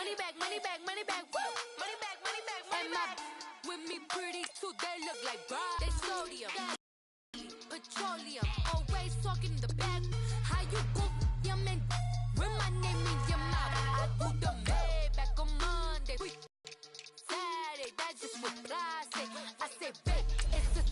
money back, money back, money back, woo. Money back, money back, money back. With me pretty too, they look like bride. They sodium, petroleum, always talking in the back. How you go, your man? When my name in your mouth, I do the Maybach on Monday. Saturday, that's just what I say. I say, babe, it's a.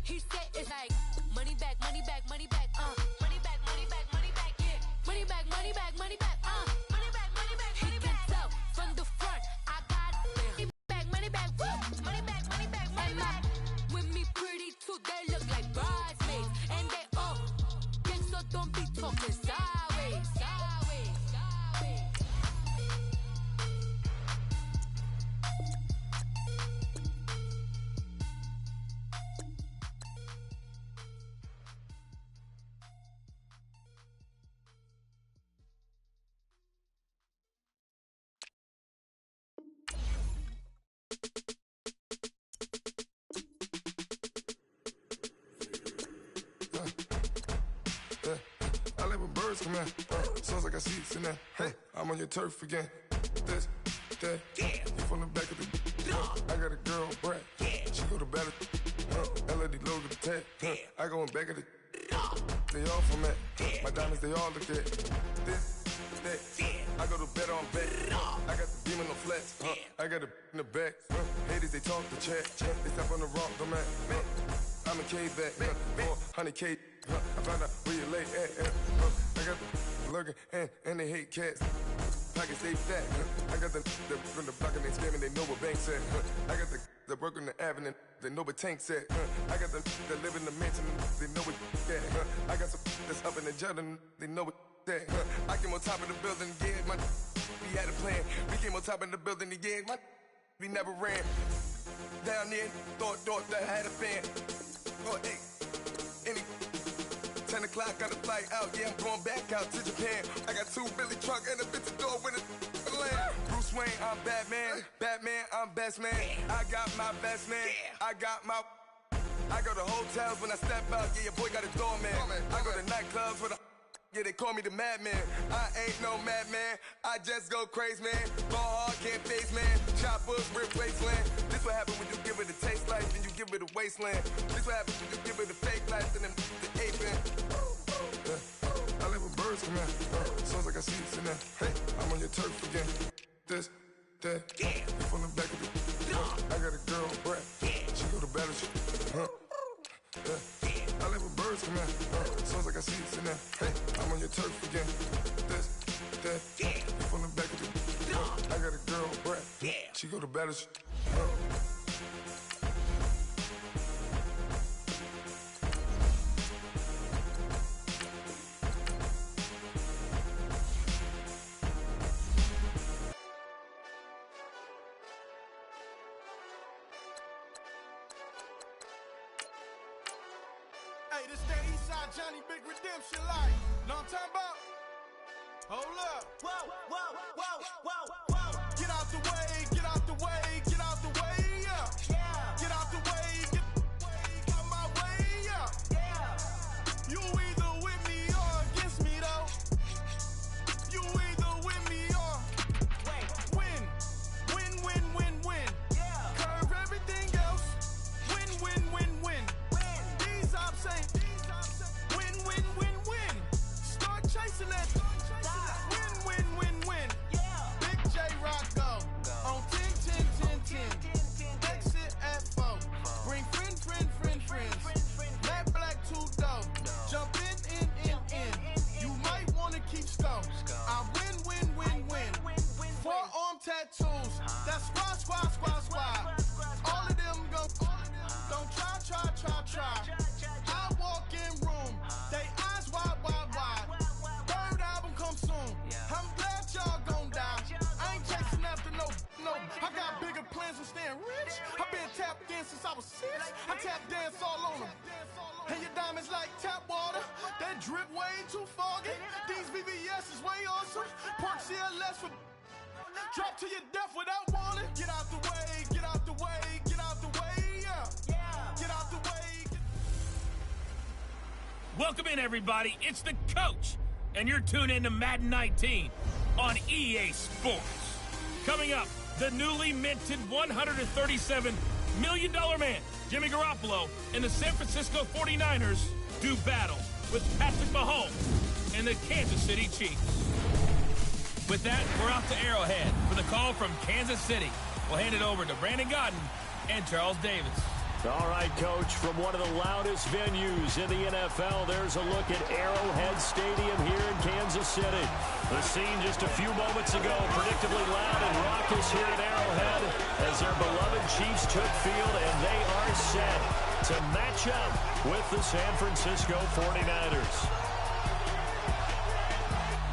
He said it's like money back, money back, money back, money back, money back, money back, yeah. Money back, money back, money back, money back, money back, money back. He can tell from the front, I got it. Money back, woo. Money back, money back, money back. With me pretty too, they look like bridesmaids, and they all gang, so don't be talking sideways, sideways, sideways. I live with birds come in. Sounds like I see it's in there. Hey, I'm on your turf again. This, that, you from the back of the. I got a girl, Brad. She go to battle. LED logo the tag. I go in back of the. They all from that. My diamonds, they all look at. This, that. I go to bed on bed. I got the beam in the flats. I got it in the back. Haters, they talk the chat. They step on the rock, the man. I'm a K-back. 400K. I found out where you lay at. I got the lurking and they hate cats. Pockets stay fat. I got the from the block and they scamming, they know what banks at. I got the work on the avenue, they know what tanks at. I got the live in the mansion, they know what that. I got some that's up in the jungle, they know what that. I came on top of the building, yeah, my we had a plan. We came on top of the building, yeah, my we never ran. Down there, thought that I had a fan. Oh, hey, any 10 o'clock, got a flight out, yeah, I'm going back out to Japan. I got 2 Billy truck and a bitch door with a land. Bruce Wayne, I'm Batman. Batman, I'm best man. I got my best man. I got my. I go to hotels when I step out, yeah, your boy got a doorman. I go to nightclubs with a. Yeah, they call me the madman. I ain't no madman. I just go crazy, man. Ball hard, can't face, man. Choppers, rip wasteland. This what happen when you give it a taste life and you give it a wasteland. This what happens when you give it a fake life and then the aping. I live with birds come in. Sounds like I see it's in there. Hey, I'm on your turf again. This, that, you from the back of the. I got a girl, Brad. She go to battle. I live with birds come in. Sounds like I see it's in there. Hey, I'm on your turf again. This, that, you from the back of the. I got a girl, Brad. She go to battle. Hey, this that Eastside Johnny Big Redemption life. Know what I'm talking about? Hold up. Whoa, whoa, whoa, whoa, whoa. Get out the way, get out the way, get out the way, yeah. Get out the way, get out my way, yeah. You either with me or against me, though. You either with me or win. Win, win, win, win. Curve everything else. Win, win, win, win. These I'm saying. Win, win, win, win. Start chasing that. Win, win, win, win. Big J Rocco on 10, 10, 10, 10. Exit at 4. Bring friends. Matt Black 2 dope. Jump in. You might wanna keep scope. I win, win, win, win. 4-arm tattoos. That's squad. All of them go. Don't try. I walk in room. They eyes wide. Third album come soon. I'm glad y'all gon' die. I ain't chasing after no. I got bigger plans than staying rich. I've been tapped in since I was 6. I tap dance all on them. And your diamonds like tap water. That drip way too foggy. These VVS is way awesome. Pork CLS for. Drop to your death without warning. Get out the way, get out the way, get out the way, yeah. Get out the way. Welcome in, everybody. It's the coach, and you're tuned in to Madden 19 on EA Sports. Coming up, the newly minted $137 million man, Jimmy Garoppolo, and the San Francisco 49ers do battle with Patrick Mahomes and the Kansas City Chiefs. With that, we're off to Arrowhead for the call from Kansas City. We'll hand it over to Brandon Godden and Charles Davis. All right, Coach, from one of the loudest venues in the NFL, there's a look at Arrowhead Stadium here in Kansas City. The scene just a few moments ago, predictably loud and raucous here at Arrowhead as their beloved Chiefs took field, and they are set to match up with the San Francisco 49ers.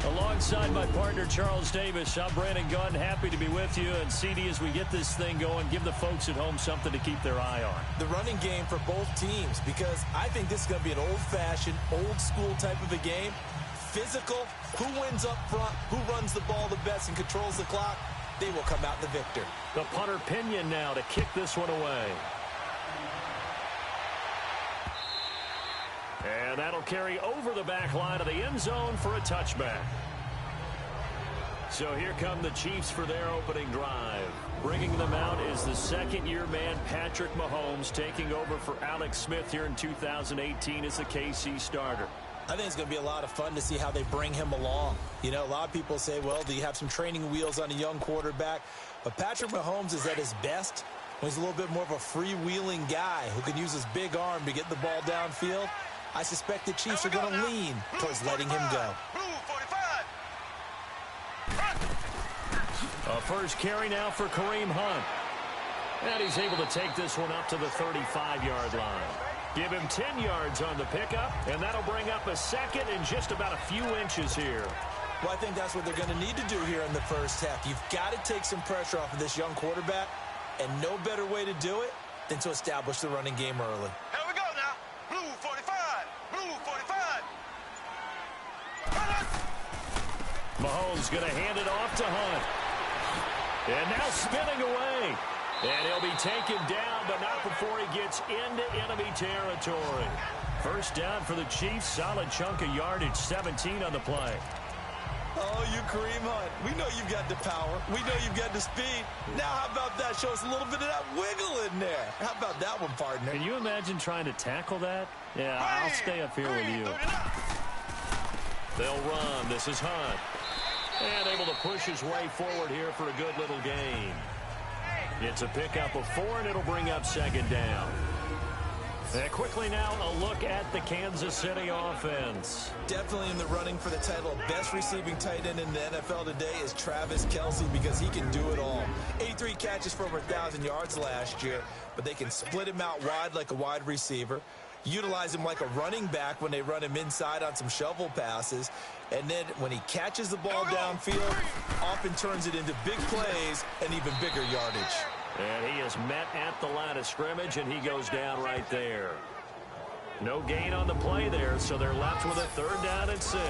Alongside my partner, Charles Davis, I'm Brandon Gunn. Happy to be with you. And, CD, as we get this thing going, give the folks at home something to keep their eye on. The running game for both teams, because I think this is going to be an old-fashioned, old-school type of a game. Physical, who wins up front, who runs the ball the best and controls the clock, they will come out the victor. The punter Pinion now to kick this one away. And that'll carry over the back line of the end zone for a touchback. So here come the Chiefs for their opening drive. Bringing them out is the second-year man, Patrick Mahomes, taking over for Alex Smith here in 2018 as the KC starter. I think it's going to be a lot of fun to see how they bring him along. You know, a lot of people say, well, do you have some training wheels on a young quarterback? But Patrick Mahomes is at his best when he's a little bit more of a freewheeling guy who can use his big arm to get the ball downfield. I suspect the Chiefs are going to lean towards letting him go. A first carry now for Kareem Hunt. And he's able to take this one up to the 35-yard line. Give him 10 yards on the pickup, and that'll bring up a second in just about a few inches here. Well, I think that's what they're going to need to do here in the first half. You've got to take some pressure off of this young quarterback, and no better way to do it than to establish the running game early. Here we go now. Blue 45. Blue 45. Mahomes going to hand it off to Hunt. And now spinning away. And he'll be taken down, but not before he gets into enemy territory. First down for the Chiefs. Solid chunk of yardage, 17 on the play. Oh, you Kareem Hunt. We know you've got the power. We know you've got the speed. Now how about that? Show us a little bit of that wiggle in there. How about that one, partner? Can you imagine trying to tackle that? Yeah, I'll stay up here with you. They'll run. This is Hunt. And able to push his way forward here for a good little gain. It's a pickup of 4, and it'll bring up second down. And quickly now, a look at the Kansas City offense. Definitely in the running for the title of best receiving tight end in the NFL today is Travis Kelce, because he can do it all. 83 catches for over 1,000 yards last year, but they can split him out wide like a wide receiver, utilize him like a running back when they run him inside on some shovel passes, and then when he catches the ball downfield, often turns it into big plays and even bigger yardage. And he is met at the line of scrimmage, and he goes down right there. No gain on the play there, so they're left with a 3rd down and 6.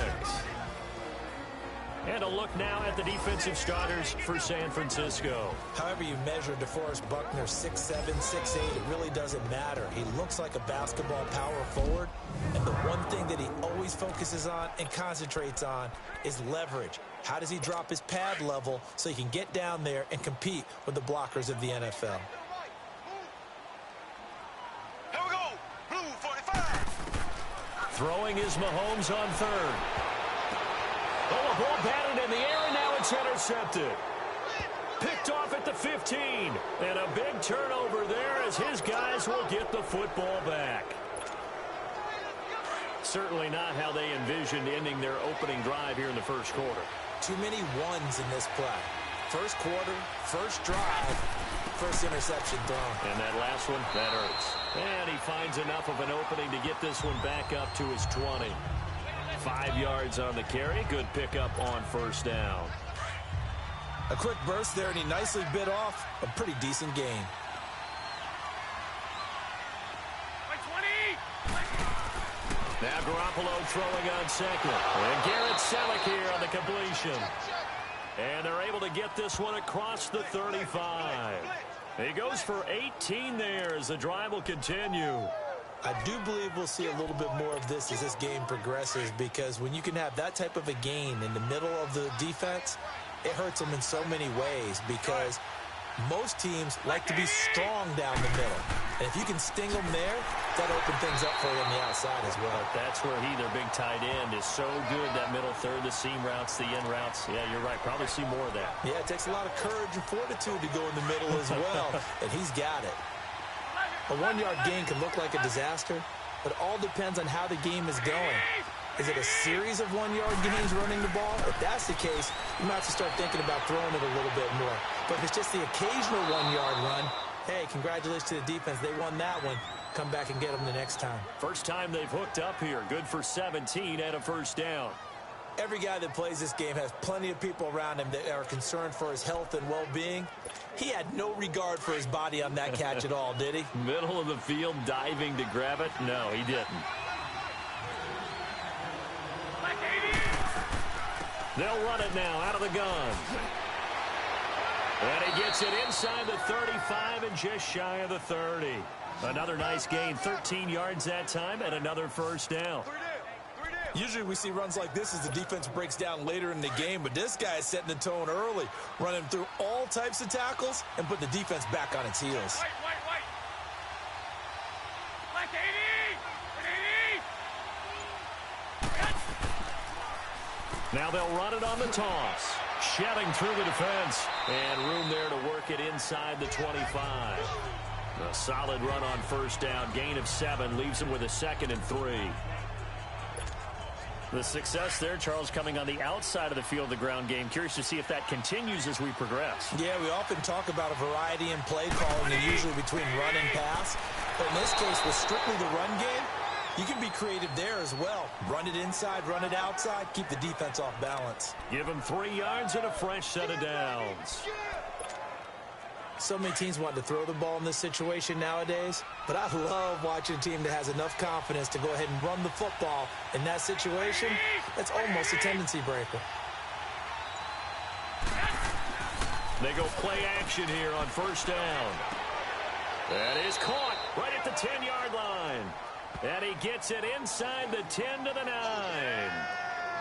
And a look now at the defensive starters for San Francisco. However you measure DeForest Buckner, 6'7", 6'8", it really doesn't matter. He looks like a basketball power forward, and the one thing that he always focuses on and concentrates on is leverage. How does he drop his pad level so he can get down there and compete with the blockers of the NFL? Here we go. Blue 45. Throwing is Mahomes on 3rd. Oh, a ball batted in the air, and now it's intercepted. Picked off at the 15. And a big turnover there as his guys will get the football back. Certainly not how they envisioned ending their opening drive here in the first quarter. Too many ones in this play. First quarter, first drive, first interception thrown. And that last one, that hurts. And he finds enough of an opening to get this one back up to his 20. 5 yards on the carry. Good pickup on first down. A quick burst there, and he nicely bit off a pretty decent gain. Now Garoppolo throwing on 2nd. And Garrett Selleck here on the completion. And they're able to get this one across the 35. He goes for 18 there as the drive will continue. I do believe we'll see a little bit more of this as this game progresses, because when you can have that type of a gain in the middle of the defense, it hurts them in so many ways because most teams like to be strong down the middle. And if you can sting them there, that opens things up for you on the outside as well. That's where their big tight end, is so good, that middle third, the seam routes, the in routes. Yeah, you're right. Probably see more of that. Yeah, it takes a lot of courage and fortitude to go in the middle as well, and he's got it. A 1-yard gain can look like a disaster, but it all depends on how the game is going. Is it a series of 1-yard gains running the ball? If that's the case, you might have to start thinking about throwing it a little bit more. But if it's just the occasional 1-yard run, hey, congratulations to the defense. They won that one. Come back and get them the next time. First time they've hooked up here. Good for 17 and a first down. Every guy that plays this game has plenty of people around him that are concerned for his health and well-being. He had no regard for his body on that catch at all, did he? Middle of the field, diving to grab it. No, he didn't. They'll run it now out of the gun. And he gets it inside the 35 and just shy of the 30. Another nice gain, 13 yards that time, and another first down. Usually we see runs like this as the defense breaks down later in the game, but this guy is setting the tone early, running through all types of tackles and put the defense back on its heels. Now they'll run it on the toss. Shedding through the defense. And room there to work it inside the 25. A solid run on first down. Gain of 7 leaves him with a 2nd and 3. The success there, Charles, coming on the outside of the field, the ground game. Curious to see if that continues as we progress. Yeah, we often talk about a variety in play calling, and usually between run and pass. But in this case, with strictly the run game, you can be creative there as well. Run it inside, run it outside, keep the defense off balance. Give him 3 yards and a fresh set of downs. So many teams want to throw the ball in this situation nowadays, but I love watching a team that has enough confidence to go ahead and run the football. In that situation, that's almost a tendency breaker. They go play action here on first down. That is caught right at the 10-yard line. And he gets it inside the 10 to the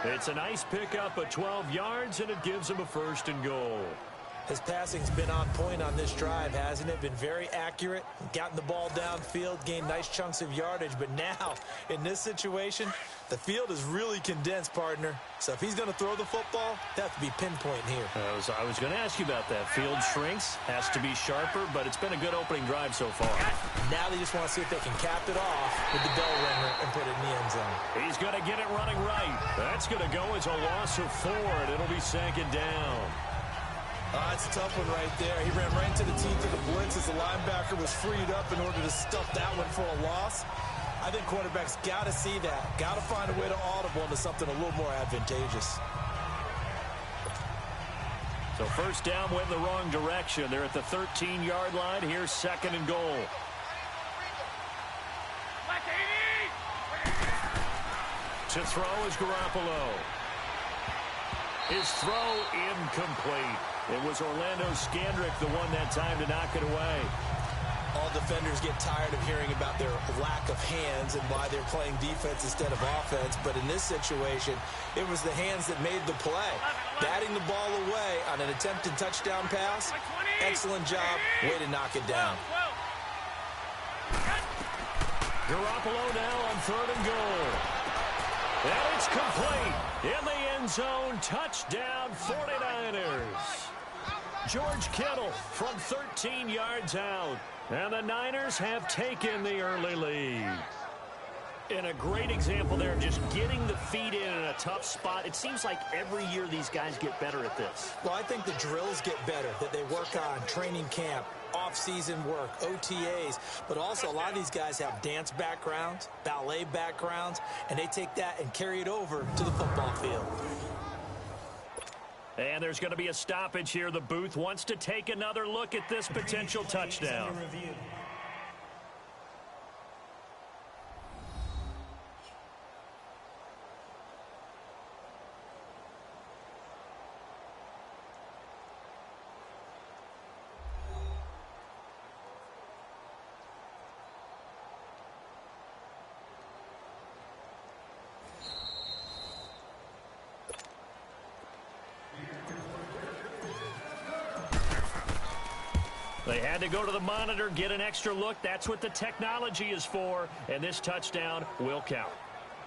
9. It's a nice pickup of 12 yards, and it gives him a 1st and goal. His passing's been on point on this drive, hasn't it? Been very accurate, gotten the ball downfield, gained nice chunks of yardage. But now, in this situation, the field is really condensed, partner. So if he's going to throw the football, that has to be pinpoint here. I was going to ask you about that. Field shrinks, has to be sharper, but it's been a good opening drive so far. Now they just want to see if they can cap it off with the bell ringer and put it in the end zone. He's going to get it running right. That's going to go as a loss of 4, and it'll be 2nd down. It's a tough one right there. He ran right into the teeth of the blitz as the linebacker was freed up in order to stuff that one for a loss. I think quarterbacks got to see that. Got to find a way to audible into something a little more advantageous. So first down went in the wrong direction. They're at the 13-yard line. Here's 2nd and goal. To throw is Garoppolo. His throw incomplete. It was Orlando Scandrick the one that time to knock it away. All defenders get tired of hearing about their lack of hands and why they're playing defense instead of offense. But in this situation, it was the hands that made the play. Batting the ball away on an attempted touchdown pass. Excellent job. Way to knock it down. Garoppolo now on 3rd and goal. And it's complete. In the end zone, touchdown 49ers. George Kittle from 13 yards out. And the Niners have taken the early lead. And a great example there of just getting the feet in a tough spot. It seems like every year these guys get better at this. Well, I think the drills get better that they work on, training camp, off-season work, OTAs. But also a lot of these guys have dance backgrounds, ballet backgrounds, and they take that and carry it over to the football field. And there's going to be a stoppage here. The booth wants to take another look at this potential touchdown. They had to go to the monitor, get an extra look. That's what the technology is for, and this touchdown will count.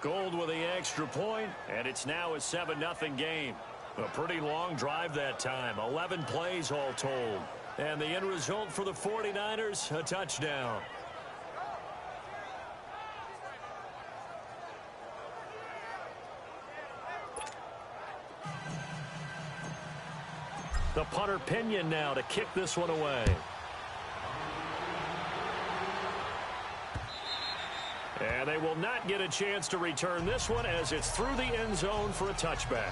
Gold with the extra point, and it's now a 7-0 game. A pretty long drive that time, 11 plays all told. And the end result for the 49ers, a touchdown. The punter Pinion now to kick this one away. And they will not get a chance to return this one as it's through the end zone for a touchback.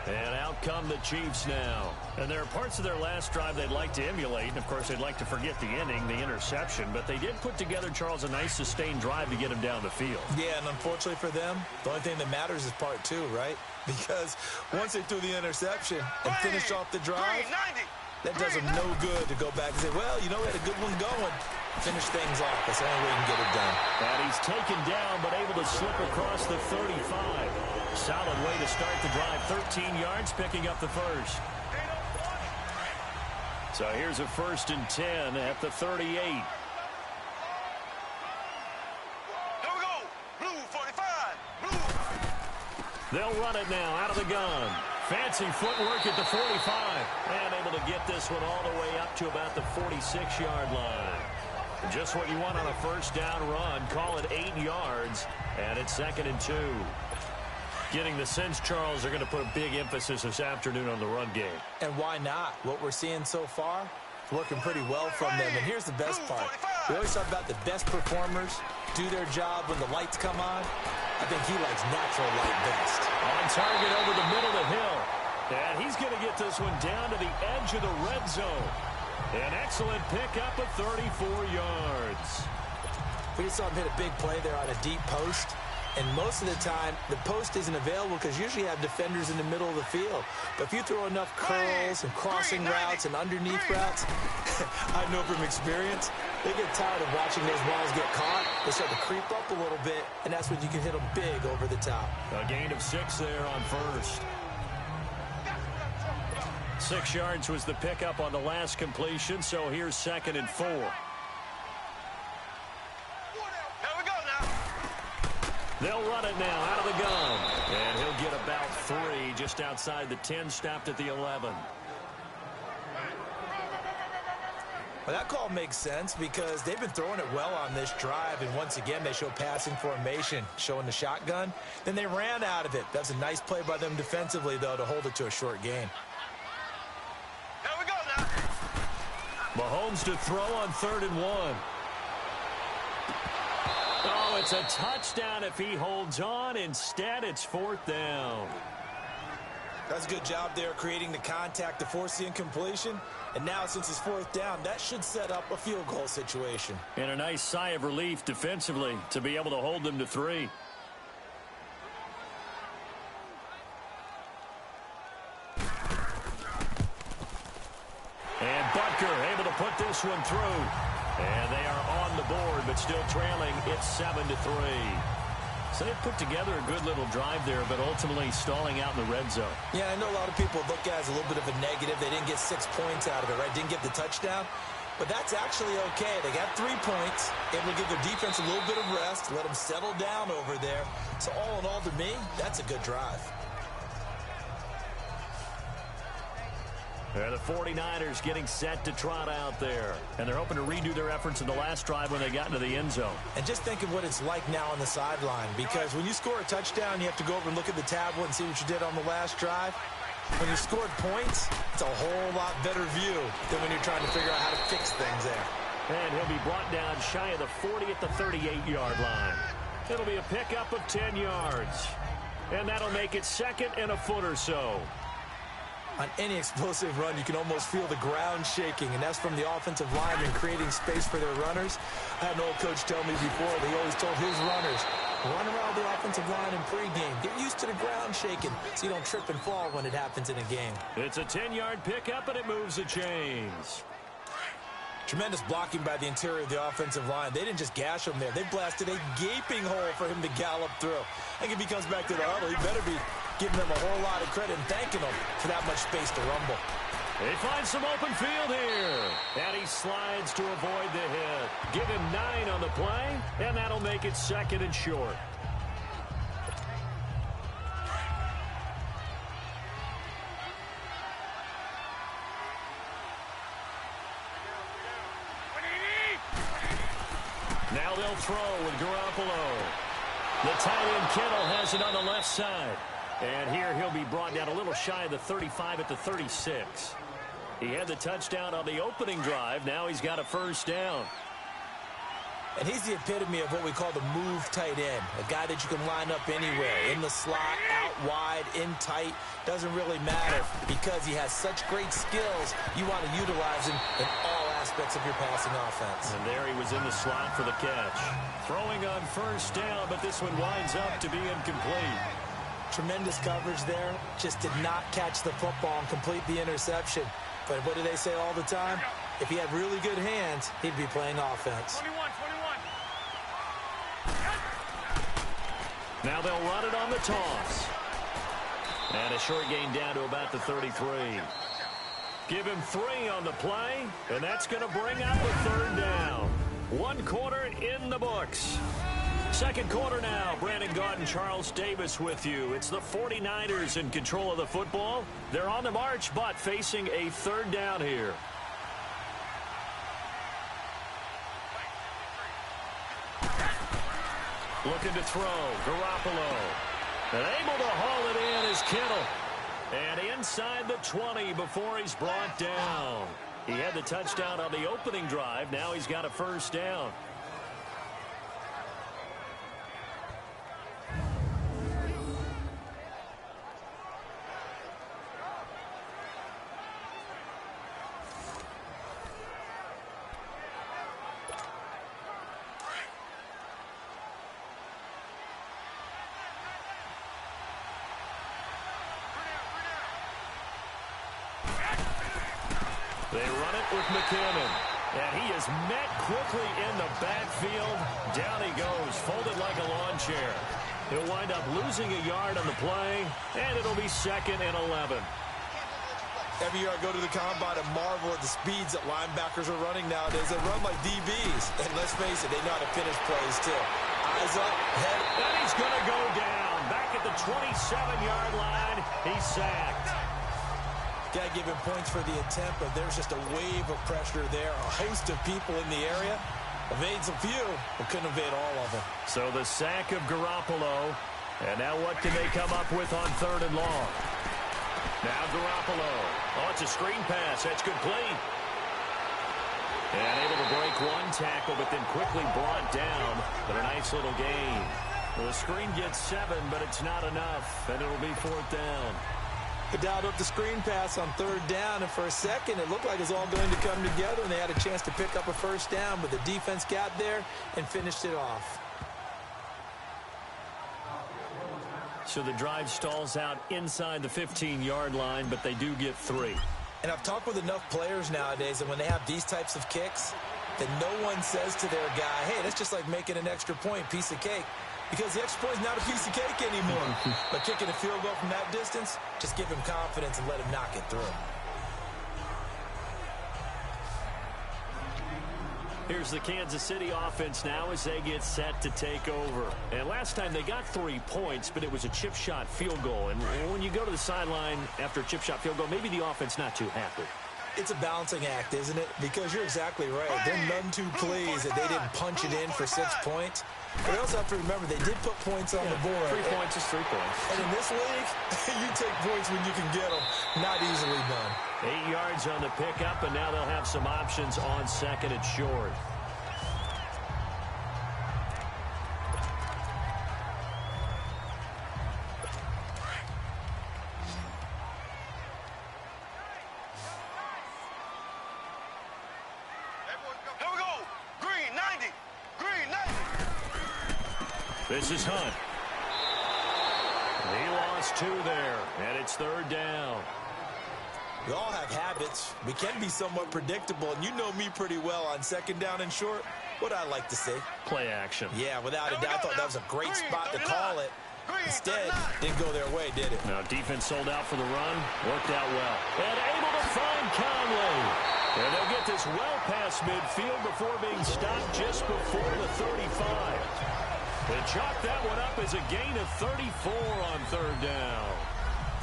And out come the Chiefs now. And there are parts of their last drive they'd like to emulate. And, of course, they'd like to forget the ending, the interception. But they did put together, Charles, a nice sustained drive to get him down the field. Yeah, and unfortunately for them, the only thing that matters is part 2, right? Because once they threw the interception and finished off the drive, that does them no good to go back and say, well, you know, we had a good one going. Finish things off. That's the only way you can get it done. And he's taken down but able to slip across the 35. Solid way to start the drive. 13 yards, picking up the first. So here's a 1st and 10 at the 38. Here we go. Blue 45. Blue. They'll run it now out of the gun. Fancy footwork at the 45. And able to get this one all the way up to about the 46-yard line. Just what you want on a first down run. Call it 8 yards. And it's 2nd and 2. Getting the sense, Charles, they're going to put a big emphasis this afternoon on the run game. And why not? What we're seeing so far is working pretty well from them. And here's the best part. We always talk about the best performers do their job when the lights come on. I think he likes natural light best. On target over the middle of Hill. And he's going to get this one down to the edge of the red zone. An excellent pickup of 34 yards. We just saw him hit a big play there on a deep post. And most of the time, the post isn't available because you usually have defenders in the middle of the field. But if you throw enough curls and crossing routes and underneath routes, I know from experience, they get tired of watching those balls get caught. They start to creep up a little bit, and that's when you can hit them big over the top. A gain of 6 there on first. 6 yards was the pickup on the last completion, so here's 2nd and 4. They'll run it now out of the gun. And he'll get about 3 just outside the 10, stopped at the 11. Well, that call makes sense because they've been throwing it well on this drive. And once again, they show passing formation, showing the shotgun. Then they ran out of it. That's a nice play by them defensively, though, to hold it to a short gain. Here we go now. Mahomes to throw on 3rd and 1. Oh, it's a touchdown if he holds on. Instead, it's 4th down. That's a good job there creating the contact to force the incompletion. And now, since it's 4th down, that should set up a field goal situation. And a nice sigh of relief defensively to be able to hold them to 3. And Butker able to put this one through. And they are on the board, but still trailing. It's 7-3. So they've put together a good little drive there, but ultimately stalling out in the red zone. Yeah, I know a lot of people look at it as a little bit of a negative. They didn't get 6 points out of it, right? Didn't get the touchdown. But that's actually okay. They got 3 points. Able to give their defense a little bit of rest, let them settle down over there. So all in all, to me, that's a good drive. The 49ers getting set to trot out there. And they're hoping to redo their efforts in the last drive when they got into the end zone. And just think of what it's like now on the sideline. Because when you score a touchdown, you have to go over and look at the tablet and see what you did on the last drive. When you scored points, it's a whole lot better view than when you're trying to figure out how to fix things there. And he'll be brought down shy of the 40 at the 38-yard line. It'll be a pickup of 10 yards. And that'll make it 2nd and a foot or so. On any explosive run, you can almost feel the ground shaking, and that's from the offensive linemen creating space for their runners. I had an old coach tell me before, they always told his runners, run around the offensive line in pregame. Get used to the ground shaking so you don't trip and fall when it happens in a game. It's a 10-yard pickup, and it moves the chains. Tremendous blocking by the interior of the offensive line. They didn't just gash him there. They blasted a gaping hole for him to gallop through. I think if he comes back to the huddle, he better be giving them a whole lot of credit and thanking them for that much space to rumble. They find some open field here. And he slides to avoid the hit. Give him 9 on the play, and that'll make it 2nd and short. Now they'll throw with Garoppolo. The tight end Kittle has it on the left side. And here he'll be brought down a little shy of the 35 at the 36. He had the touchdown on the opening drive. Now he's got a first down. And he's the epitome of what we call the move tight end. A guy that you can line up anywhere. In the slot, out wide, in tight. Doesn't really matter because he has such great skills. You want to utilize him in all aspects of your passing offense. And there he was in the slot for the catch. Throwing on first down, but this one winds up to be incomplete. Tremendous coverage there. Just did not catch the football and complete the interception. But what do they say all the time? If he had really good hands, he'd be playing offense. 21. Now they'll run it on the toss. And a short gain down to about the 33. Give him 3 on the play, and that's going to bring up a 3rd down. 1 quarter in the books. 2nd quarter now. Brandon Gaudin, Charles Davis with you. It's the 49ers in control of the football. They're on the march, but facing a 3rd down here. Looking to throw. Garoppolo. And able to haul it in is Kittle. And inside the 20 before he's brought down. He had the touchdown on the opening drive. Now he's got a first down. They run it with McKinnon. And he is met quickly in the backfield. Down he goes, folded like a lawn chair. He'll wind up losing a yard on the play, and it'll be 2nd and 11. Every year I go to the combine and marvel at the speeds that linebackers are running nowadays. They run like DBs. And let's face it, they know how to finish plays too. Eyes up, head. And he's going to go down. Back at the 27-yard line, he's sacked. Got to give him points for the attempt, but there's just a wave of pressure there. A host of people in the area. Evades a few, but couldn't evade all of them. So the sack of Garoppolo. And now what can they come up with on 3rd and long? Now Garoppolo. Oh, it's a screen pass. That's complete. And able to break 1 tackle, but then quickly brought down. But a nice little gain. Well, the screen gets 7, but it's not enough. And it'll be 4th down. He dialed up the screen pass on 3rd down, and for a second it looked like it was all going to come together, and they had a chance to pick up a first down, but the defense got there and finished it off. So the drive stalls out inside the 15-yard line, but they do get 3. And I've talked with enough players nowadays, and when they have these types of kicks, that no one says to their guy, hey, that's just like making an extra point, piece of cake. Because the extra point is not a piece of cake anymore. But kicking a field goal from that distance, just give him confidence and let him knock it through. Here's the Kansas City offense now as they get set to take over. And last time they got 3 points, but it was a chip shot field goal. And when you go to the sideline after a chip shot field goal, maybe the offense not too happy. It's a balancing act, isn't it? Because you're exactly right. They're none too pleased that they didn't punch it in for 6 points. But you also have to remember they did put points on the board. 3 points is 3 points. And in this league, you take points when you can get them. Not easily done. 8 yards on the pickup, and now they'll have some options on 2nd and short. This is Hunt. He lost 2 there, and it's 3rd down. We all have habits. We can be somewhat predictable, and you know me pretty well on 2nd down and short. What I like to say? Play action. Yeah, without a doubt. I thought that was a great spot to call it. Instead, didn't go their way, did it? Now, defense sold out for the run. Worked out well. And able to find Conley. And they'll get this well past midfield before being stopped just before the 35. They chalk that one up as a gain of 34 on third down.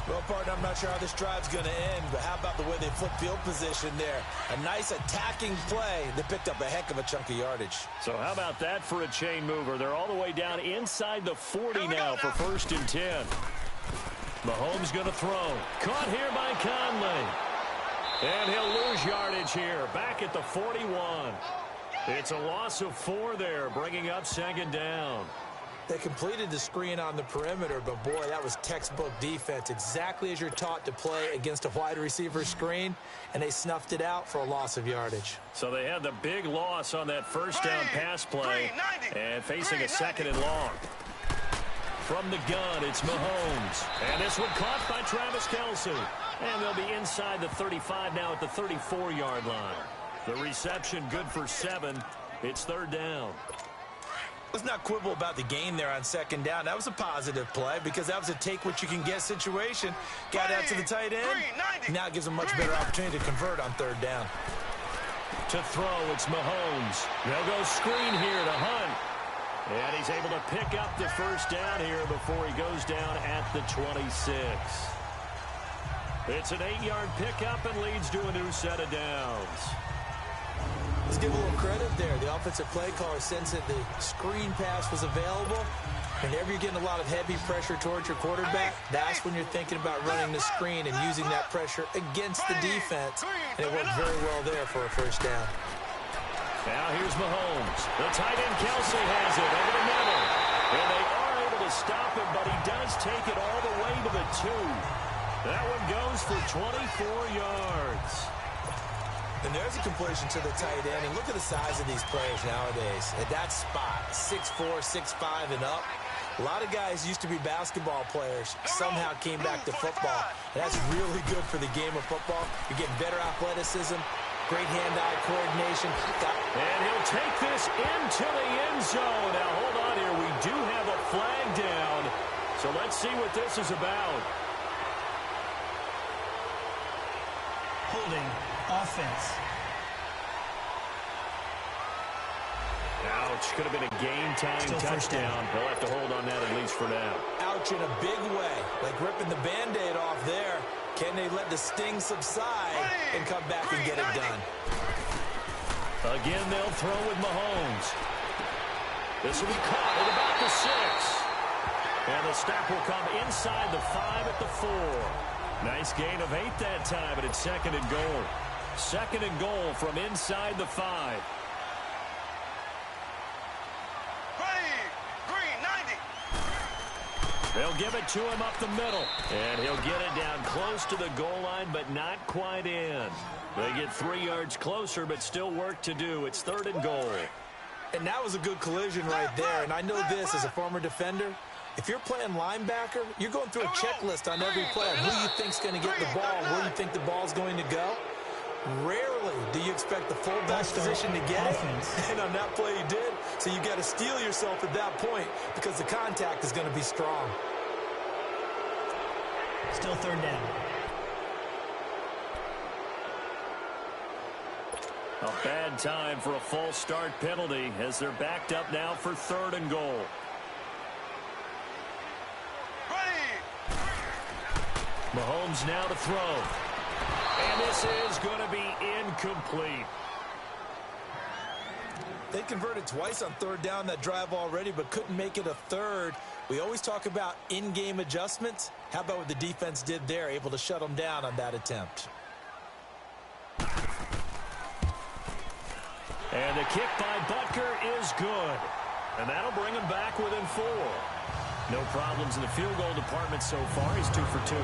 Well, partner, I'm not sure how this drive's going to end, but how about the way they flip field position there? A nice attacking play. They picked up a heck of a chunk of yardage. So how about that for a chain mover? They're all the way down inside the 40 now for 1st and 10. Mahomes going to throw. Caught here by Conley. And he'll lose yardage here. Back at the 41. It's a loss of 4 there, bringing up 2nd down. They completed the screen on the perimeter, but boy, that was textbook defense. Exactly as you're taught to play against a wide receiver screen, and they snuffed it out for a loss of yardage. So they had the big loss on that 1st down pass play, and facing a 2nd and long. From the gun, it's Mahomes. And this one caught by Travis Kelce. And they'll be inside the 35 now at the 34-yard line. The reception good for 7. It's 3rd down. Let's not quibble about the gain there on 2nd down. That was a positive play because that was a take-what-you-can-get situation. Got out to the tight end. Now it gives them much better opportunity to convert on 3rd down. To throw, it's Mahomes. They'll go screen here to Hunt. And he's able to pick up the 1st down here before he goes down at the 26. It's an 8-yard pickup and leads to a new set of downs. Let's give a little credit there. The offensive play caller sensed that the screen pass was available. Whenever you're getting a lot of heavy pressure towards your quarterback, that's when you're thinking about running the screen and using that pressure against the defense. And it worked very well there for a 1st down. Now here's Mahomes. The tight end Kelce has it over the middle. And they are able to stop him, but he does take it all the way to the 2. That one goes for 24 yards. And there's a completion to the tight end. And look at the size of these players nowadays. At that spot, 6'4", 6'5", and up. A lot of guys used to be basketball players, somehow came back to football. And that's really good for the game of football. You're getting better athleticism, great hand-eye coordination. And he'll take this into the end zone. Now, hold on here. We do have a flag down. So let's see what this is about. Holding offense. Ouch. Could have been a game-time touchdown. They'll have to hold on that at least for now. Ouch in a big way. Like ripping the Band-Aid off there. Can they let the sting subside and come back and get it done? Again, they'll throw with Mahomes. This will be caught at about the 6. And the stop will come inside the 5 at the 4. Nice gain of 8 that time, but it's 2nd and goal. 2nd and goal from inside the 5. They'll give it to him up the middle. And he'll get it down close to the goal line, but not quite in. They get 3 yards closer, but still work to do. It's 3rd and goal. And that was a good collision right there. And I know this as a former defender. If you're playing linebacker, you're going through a checklist on every play. Who do you think's going to get the ball? Where do you think the ball's going to go? Rarely do you expect the fullback position to get it. And on that play, he did. So you got to steel yourself at that point because the contact is going to be strong. Still 3rd down. A bad time for a false start penalty as they're backed up now for 3rd and goal. Mahomes now to throw. And this is going to be incomplete. They converted twice on 3rd down that drive already, but couldn't make it a 3rd. We always talk about in-game adjustments. How about what the defense did there, able to shut them down on that attempt? And the kick by Butker is good. And that'll bring him back within 4. No problems in the field goal department so far. He's 2 for 2.